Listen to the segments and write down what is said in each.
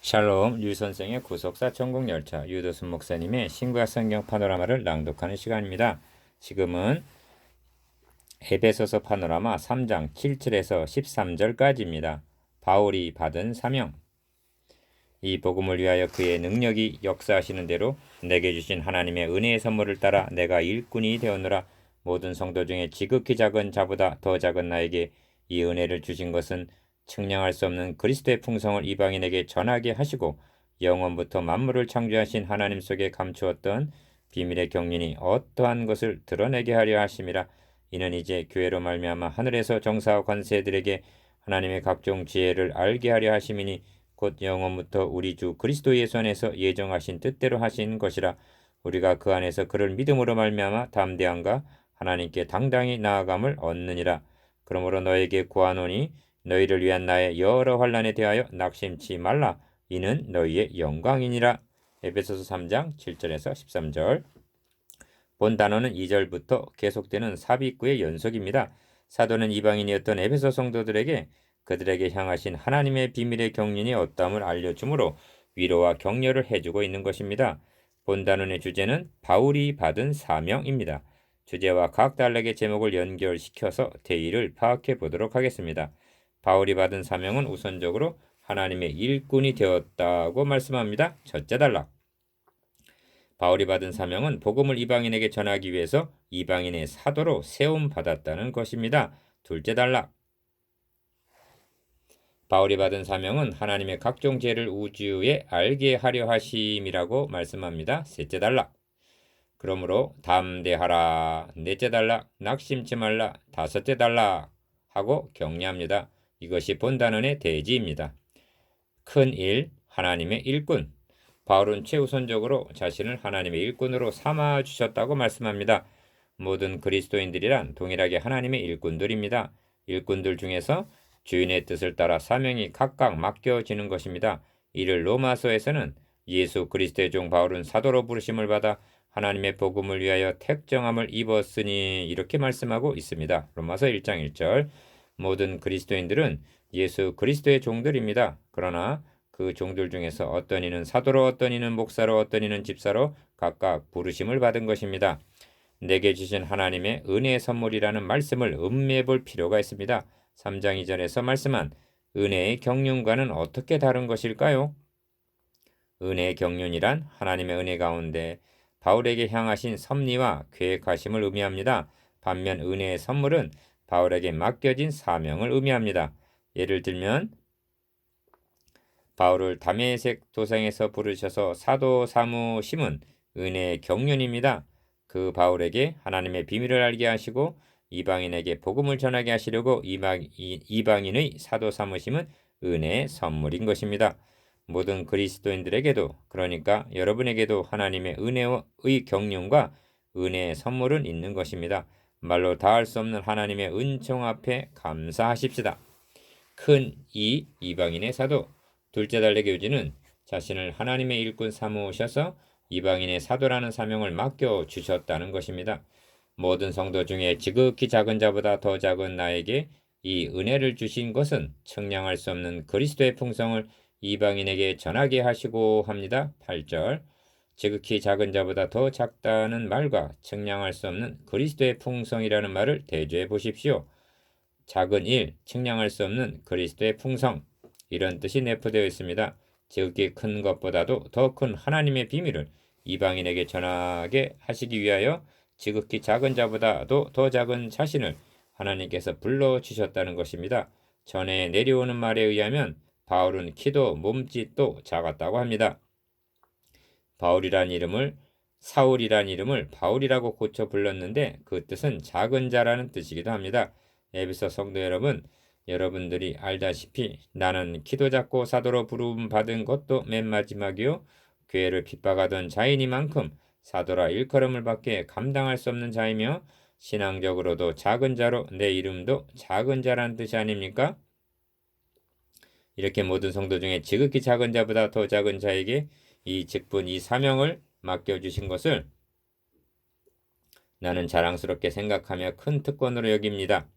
샬롬 류선생의 구속사 천국열차 유도순 목사님의 신구약 성경 파노라마를 낭독하는 시간입니다. 지금은 에베소서 파노라마 3장 7절에서 13절까지입니다. 바울이 받은 사명. 이 복음을 위하여 그의 능력이 역사하시는 대로 내게 주신 하나님의 은혜의 선물을 따라 내가 일꾼이 되었노라. 모든 성도 중에 지극히 작은 자보다 더 작은 나에게 이 은혜를 주신 것은 측량할 수 없는 그리스도의 풍성을 이방인에게 전하게 하시고 영원부터 만물을 창조하신 하나님 속에 감추었던 비밀의 경륜이 어떠한 것을 드러내게 하려 하심이라. 이는 이제 교회로 말미암아 하늘에서 정사와 관세들에게 하나님의 각종 지혜를 알게 하려 하심이니 곧 영원부터 우리 주 그리스도 예수 안에서 예정하신 뜻대로 하신 것이라. 우리가 그 안에서 그를 믿음으로 말미암아 담대함과 하나님께 당당히 나아감을 얻느니라. 그러므로 너에게 구하노니 너희를 위한 나의 여러 환난에 대하여 낙심치 말라. 이는 너희의 영광이니라. 에베소서 3장 7절에서 13절. 본 단어는 2절부터 계속되는 삽입구의 연속입니다. 사도는 이방인이었던 에베소 성도들에게 그들에게 향하신 하나님의 비밀의 경륜이 어떠함을 알려주므로 위로와 격려를 해주고 있는 것입니다. 본 단원의 주제는 바울이 받은 사명입니다. 주제와 각 단락의 제목을 연결시켜서 대의를 파악해 보도록 하겠습니다. 바울이 받은 사명은 우선적으로 하나님의 일꾼이 되었다고 말씀합니다. 첫째 단락. 바울이 받은 사명은 복음을 이방인에게 전하기 위해서 이방인의 사도로 세움받았다는 것입니다. 둘째 단락. 바울이 받은 사명은 하나님의 각종 죄를 우주에 알게 하려 하심이라고 말씀합니다. 셋째 단락. 그러므로 담대하라. 넷째 단락. 낙심치 말라. 다섯째 단락 하고 격려합니다. 이것이 본 단원의 대지입니다. 큰 일, 하나님의 일꾼. 바울은 최우선적으로 자신을 하나님의 일꾼으로 삼아 주셨다고 말씀합니다. 모든 그리스도인들이란 동일하게 하나님의 일꾼들입니다. 일꾼들 중에서 주인의 뜻을 따라 사명이 각각 맡겨지는 것입니다. 이를 로마서에서는 예수 그리스도의 종 바울은 사도로 부르심을 받아 하나님의 복음을 위하여 택정함을 입었으니 이렇게 말씀하고 있습니다. 로마서 1장 1절. 모든 그리스도인들은 예수 그리스도의 종들입니다. 그러나 그 종들 중에서 어떤 이는 사도로, 어떤 이는 목사로, 어떤 이는 집사로 각각 부르심을 받은 것입니다. 내게 주신 하나님의 은혜의 선물이라는 말씀을 음미해 볼 필요가 있습니다. 3장 2절에서 말씀한 은혜의 경륜과는 어떻게 다른 것일까요? 은혜의 경륜이란 하나님의 은혜 가운데 바울에게 향하신 섭리와 계획하심을 의미합니다. 반면 은혜의 선물은 바울에게 맡겨진 사명을 의미합니다. 예를 들면 바울을 다메섹 도상에서 부르셔서 사도 삼으심은 은혜의 경륜입니다. 그 바울에게 하나님의 비밀을 알게 하시고 이방인에게 복음을 전하게 하시려고 이방인의 사도 삼으심은 은혜의 선물인 것입니다. 모든 그리스도인들에게도, 그러니까 여러분에게도 하나님의 은혜의 경륜과 은혜의 선물은 있는 것입니다. 말로 다할 수 없는 하나님의 은총 앞에 감사하십시다. 큰 이방인의 사도. 둘째 단락의 요지는 자신을 하나님의 일꾼 삼으셔서 이방인의 사도라는 사명을 맡겨주셨다는 것입니다. 모든 성도 중에 지극히 작은 자보다 더 작은 나에게 이 은혜를 주신 것은 측량할 수 없는 그리스도의 풍성을 이방인에게 전하게 하시고 합니다. 8절. 지극히 작은 자보다 더 작다는 말과 측량할 수 없는 그리스도의 풍성이라는 말을 대조해 보십시오. 작은 일, 측량할 수 없는 그리스도의 풍성, 이런 뜻이 내포되어 있습니다. 지극히 큰 것보다도 더 큰 하나님의 비밀을 이방인에게 전하게 하시기 위하여 지극히 작은 자보다도 더 작은 자신을 하나님께서 불러주셨다는 것입니다. 전에 내려오는 말에 의하면 바울은 키도 몸짓도 작았다고 합니다. 바울이란 이름을 사울이란 이름을 바울이라고 고쳐 불렀는데 그 뜻은 작은 자라는 뜻이기도 합니다. 에베소 성도 여러분, 여러분들이 알다시피 나는 키도 작고 사도로 부름 받은 것도 맨 마지막이요 교회를 핍박하던 자이니만큼 사도라 일컬음을 받게 감당할 수 없는 자이며 신앙적으로도 작은 자로 내 이름도 작은 자란 뜻이 아닙니까? 이렇게 모든 성도 중에 지극히 작은 자보다 더 작은 자에게 이 직분, 이 사명을 맡겨주신 것을 나는 자랑스럽게 생각하며 큰 특권으로 여깁니다.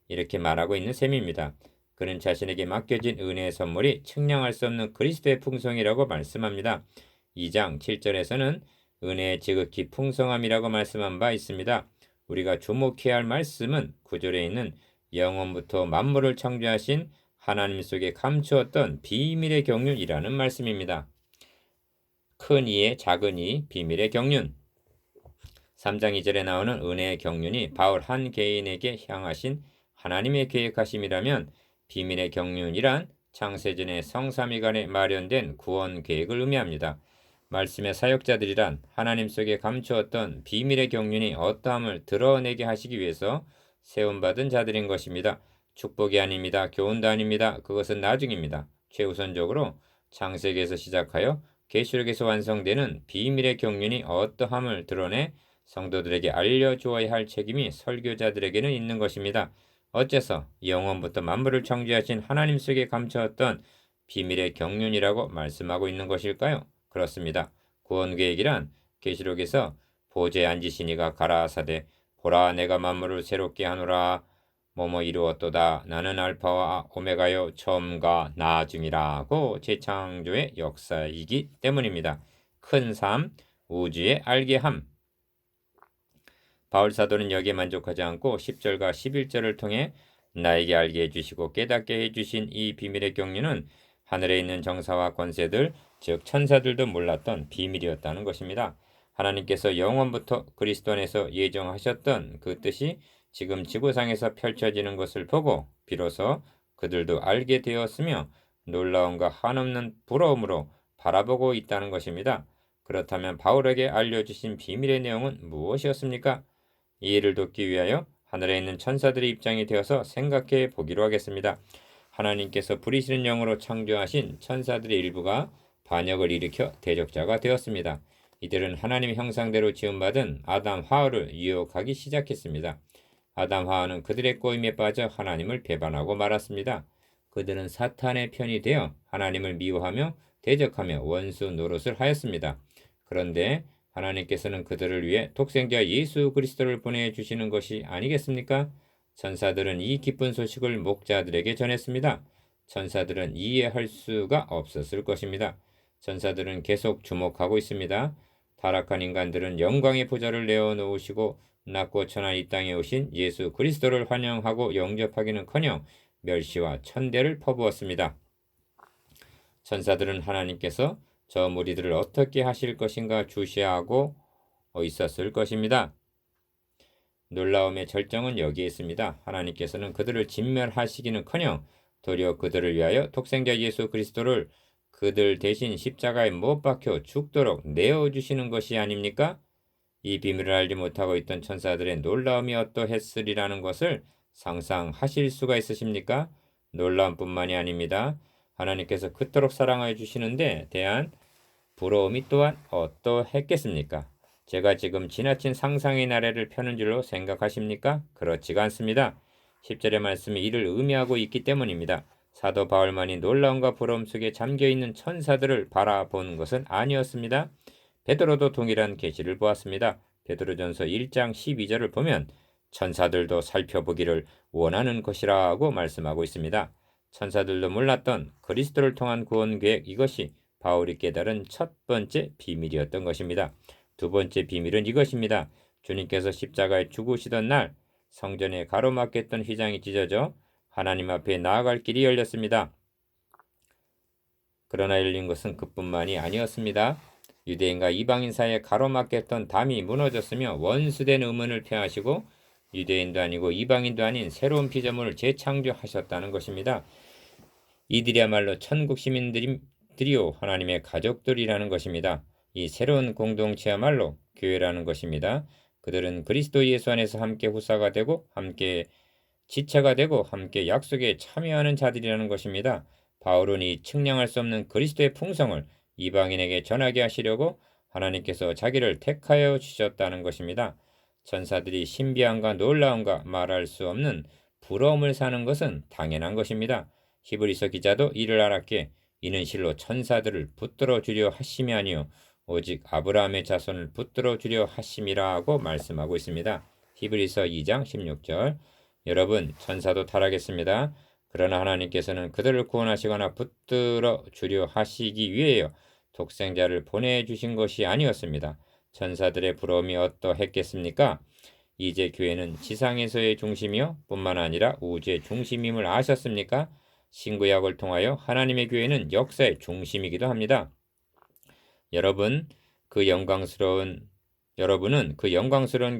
이렇게 말하고 있는 셈입니다. 그는 자신에게 맡겨진 은혜의 선물이 측량할 수 없는 그리스도의 풍성이라고 말씀합니다. 2장 7절에서는 은혜의 지극히 풍성함이라고 말씀한 바 있습니다. 우리가 주목해야 할 말씀은 9절에 있는 영원부터 만물을 창조하신 하나님 속에 감추었던 비밀의 경륜이라는 말씀입니다. 큰 이의 작은 이 비밀의 경륜. 3장 2절에 나오는 은혜의 경륜이 바울 한 개인에게 향하신 하나님의 계획하심이라면 비밀의 경륜이란 창세전에 성삼위간에 마련된 구원 계획을 의미합니다. 말씀의 사역자들이란 하나님 속에 감추었던 비밀의 경륜이 어떠함을 드러내게 하시기 위해서 세움받은 자들인 것입니다. 축복이 아닙니다. 교훈도 아닙니다. 그것은 나중입니다. 최우선적으로 창세기에서 시작하여 계시록에서 완성되는 비밀의 경륜이 어떠함을 드러내 성도들에게 알려주어야 할 책임이 설교자들에게는 있는 것입니다. 어째서 영원부터 만물을 창조하신 하나님 속에 감춰왔던 비밀의 경륜이라고 말씀하고 있는 것일까요? 그렇습니다. 구원계획이란 계시록에서 보좌에 앉으신 이가 가라사대 보라 내가 만물을 새롭게 하노라 뭐뭐 이루었도다 나는 알파와 오메가요 처음과 나중이라고 재창조의 역사이기 때문입니다. 큰 삶, 우주의 알게함. 바울 사도는 여기에 만족하지 않고 10절과 11절을 통해 나에게 알게 해주시고 깨닫게 해주신 이 비밀의 경륜은 하늘에 있는 정사와 권세들 즉 천사들도 몰랐던 비밀이었다는 것입니다. 하나님께서 영원부터 그리스도 안에서 예정하셨던 그 뜻이 지금 지구상에서 펼쳐지는 것을 보고 비로소 그들도 알게 되었으며 놀라움과 한없는 부러움으로 바라보고 있다는 것입니다. 그렇다면 바울에게 알려주신 비밀의 내용은 무엇이었습니까? 이 일을 돕기 위하여 하늘에 있는 천사들의 입장이 되어서 생각해 보기로 하겠습니다. 하나님께서 부리시는 영으로 창조하신 천사들의 일부가 반역을 일으켜 대적자가 되었습니다. 이들은 하나님의 형상대로 지음받은 아담 하와를 유혹하기 시작했습니다. 아담 하와는 그들의 꼬임에 빠져 하나님을 배반하고 말았습니다. 그들은 사탄의 편이 되어 하나님을 미워하며 대적하며 원수 노릇을 하였습니다. 그런데 하나님께서는 그들을 위해 독생자 예수 그리스도를 보내주시는 것이 아니겠습니까? 천사들은 이 기쁜 소식을 목자들에게 전했습니다. 천사들은 이해할 수가 없었을 것입니다. 천사들은 계속 주목하고 있습니다. 타락한 인간들은 영광의 보좌를 내어놓으시고 낮고 천한 이 땅에 오신 예수 그리스도를 환영하고 영접하기는커녕 멸시와 천대를 퍼부었습니다. 천사들은 하나님께서 저 무리들을 어떻게 하실 것인가 주시하고 있었을 것입니다. 놀라움의 절정은 여기에 있습니다. 하나님께서는 그들을 진멸하시기는커녕 도리어 그들을 위하여 독생자 예수 그리스도를 그들 대신 십자가에 못 박혀 죽도록 내어주시는 것이 아닙니까? 이 비밀을 알지 못하고 있던 천사들의 놀라움이 어떠했으리라는 것을 상상하실 수가 있으십니까? 놀라움뿐만이 아닙니다. 하나님께서 그토록 사랑하여 주시는데 대한 부러움이 또한 어떠했겠습니까? 제가 지금 지나친 상상의 나래를 펴는 줄로 생각하십니까? 그렇지가 않습니다. 10절의 말씀이 이를 의미하고 있기 때문입니다. 사도 바울만이 놀라움과 부러움 속에 잠겨있는 천사들을 바라보는 것은 아니었습니다. 베드로도 동일한 계시를 보았습니다. 베드로전서 1장 12절을 보면 천사들도 살펴보기를 원하는 것이라고 말씀하고 있습니다. 천사들도 몰랐던 그리스도를 통한 구원 계획 이것이 바울이 깨달은 첫 번째 비밀이었던 것입니다. 두 번째 비밀은 이것입니다. 주님께서 십자가에 죽으시던 날 성전에 가로막혔던 휘장이 찢어져 하나님 앞에 나아갈 길이 열렸습니다. 그러나 열린 것은 그뿐만이 아니었습니다. 유대인과 이방인 사이에 가로막혔던 담이 무너졌으며 원수된 의문을 폐하시고 유대인도 아니고 이방인도 아닌 새로운 피조물을 재창조하셨다는 것입니다. 이들이야말로 천국 시민들이요 하나님의 가족들이라는 것입니다. 이 새로운 공동체야말로 교회라는 것입니다. 그들은 그리스도 예수 안에서 함께 후사가 되고 함께 지체가 되고 함께 약속에 참여하는 자들이라는 것입니다. 바울은 이 측량할 수 없는 그리스도의 풍성을 이방인에게 전하게 하시려고 하나님께서 자기를 택하여 주셨다는 것입니다. 천사들이 신비함과 놀라움과 말할 수 없는 부러움을 사는 것은 당연한 것입니다. 히브리서 기자도 이를 알았기에 이는 실로 천사들을 붙들어 주려 하심이 아니요 오직 아브라함의 자손을 붙들어 주려 하심이라고 말씀하고 있습니다. 히브리서 2장 16절. 여러분, 천사도 타락했습니다. 그러나 하나님께서는 그들을 구원하시거나 붙들어 주려 하시기 위하여 독생자를 보내주신 것이 아니었습니다. 천사들의 부러움이 어떠했겠습니까? 이제 교회는 지상에서의 중심이요 뿐만 아니라 우주의 중심임을 아셨습니까? 신구약을 통하여 하나님의 교회는 역사의 중심이기도 합니다. 여러분은 그 영광스러운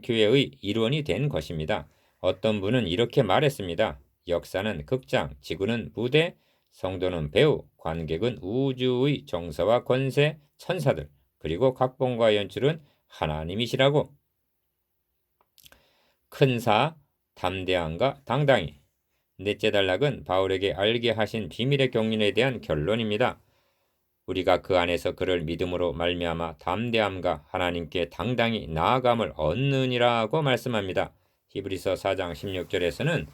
교회의 일원이 된 것입니다. 어떤 분은 이렇게 말했습니다. 역사는 극장, 지구는 무대, 성도는 배우, 관객은 우주의 정서와 권세, 천사들, 그리고 각본과 연출은 하나님이시라고. 큰사, 담대함과 당당히. 넷째 단락은 바울에게 알게 하신 비밀의 경륜에 대한 결론입니다. 우리가 그 안에서 그를 믿음으로 말미암아 담대함과 하나님께 당당히 나아감을 얻느니라고 말씀합니다. 히브리서 4장 16절에서는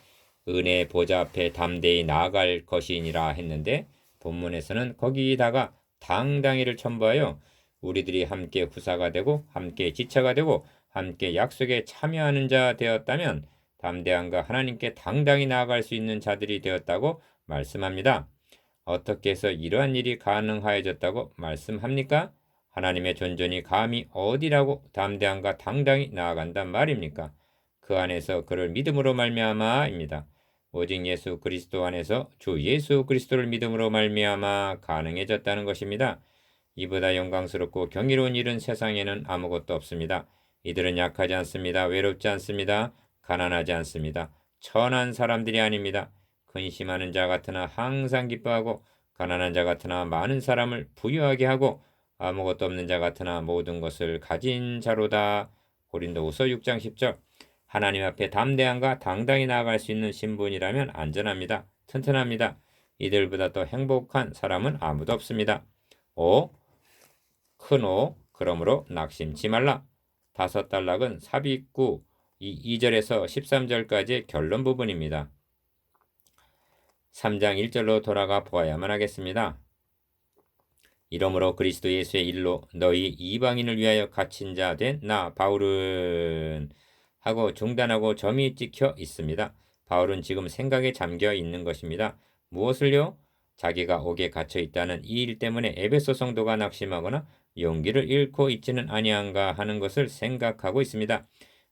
은혜의 보좌 앞에 담대히 나아갈 것이니라 했는데 본문에서는 거기다가 당당히를 첨부하여 우리들이 함께 후사가 되고 함께 지체가 되고 함께 약속에 참여하는 자 되었다면 담대함과 하나님께 당당히 나아갈 수 있는 자들이 되었다고 말씀합니다. 어떻게 해서 이러한 일이 가능하여졌다고 말씀합니까? 하나님의 존존이 감히 어디라고 담대함과 당당히 나아간단 말입니까? 그 안에서 그를 믿음으로 말미암아입니다. 오직 예수 그리스도 안에서 주 예수 그리스도를 믿음으로 말미암아 가능해졌다는 것입니다. 이보다 영광스럽고 경이로운 일은 세상에는 아무것도 없습니다. 이들은 약하지 않습니다. 외롭지 않습니다. 가난하지 않습니다. 천한 사람들이 아닙니다. 근심하는 자 같으나 항상 기뻐하고 가난한 자 같으나 많은 사람을 부유하게 하고 아무것도 없는 자 같으나 모든 것을 가진 자로다. 고린도후서 6장 10절. 하나님 앞에 담대함과 당당히 나아갈 수 있는 신분이라면 안전합니다. 튼튼합니다. 이들보다 더 행복한 사람은 아무도 없습니다. 큰 오, 그러므로 낙심치 말라. 다섯 단락은 삽입구 2절에서 13절까지의 결론 부분입니다. 3장 1절로 돌아가 보아야만 하겠습니다. 이러므로 그리스도 예수의 일로 너희 이방인을 위하여 갇힌 자 된 나 바울은 하고 중단하고 점이 찍혀 있습니다. 바울은 지금 생각에 잠겨 있는 것입니다. 무엇을요? 자기가 옥에 갇혀 있다는 이 일 때문에 에베소 성도가 낙심하거나 용기를 잃고 있지는 아니한가 하는 것을 생각하고 있습니다.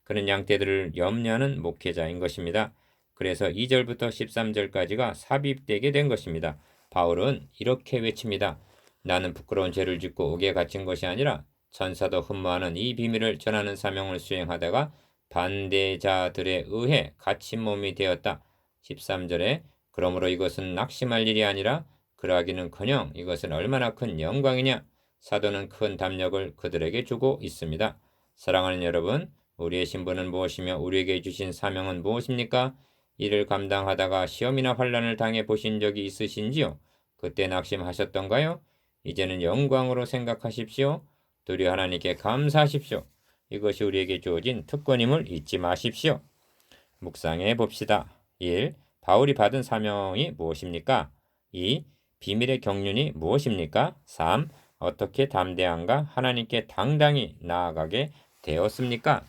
그는 양떼들을 염려하는 목회자인 것입니다. 그래서 2절부터 13절까지가 삽입되게 된 것입니다. 바울은 이렇게 외칩니다. 나는 부끄러운 죄를 짓고 옥에 갇힌 것이 아니라 천사도 흠모하는 이 비밀을 전하는 사명을 수행하다가 반대자들에 의해 갇힌 몸이 되었다. 13절에 그러므로 이것은 낙심할 일이 아니라 그러하기는커녕 이것은 얼마나 큰 영광이냐. 사도는 큰 담력을 그들에게 주고 있습니다. 사랑하는 여러분, 우리의 신분은 무엇이며 우리에게 주신 사명은 무엇입니까? 이를 감당하다가 시험이나 환난을 당해 보신 적이 있으신지요? 그때 낙심하셨던가요? 이제는 영광으로 생각하십시오. 두려 하나님께 감사하십시오. 이것이 우리에게 주어진 특권임을 잊지 마십시오. 묵상해 봅시다. 1. 바울이 받은 사명이 무엇입니까? 2. 비밀의 경륜이 무엇입니까? 3. 어떻게 담대함과 하나님께 당당히 나아가게 되었습니까?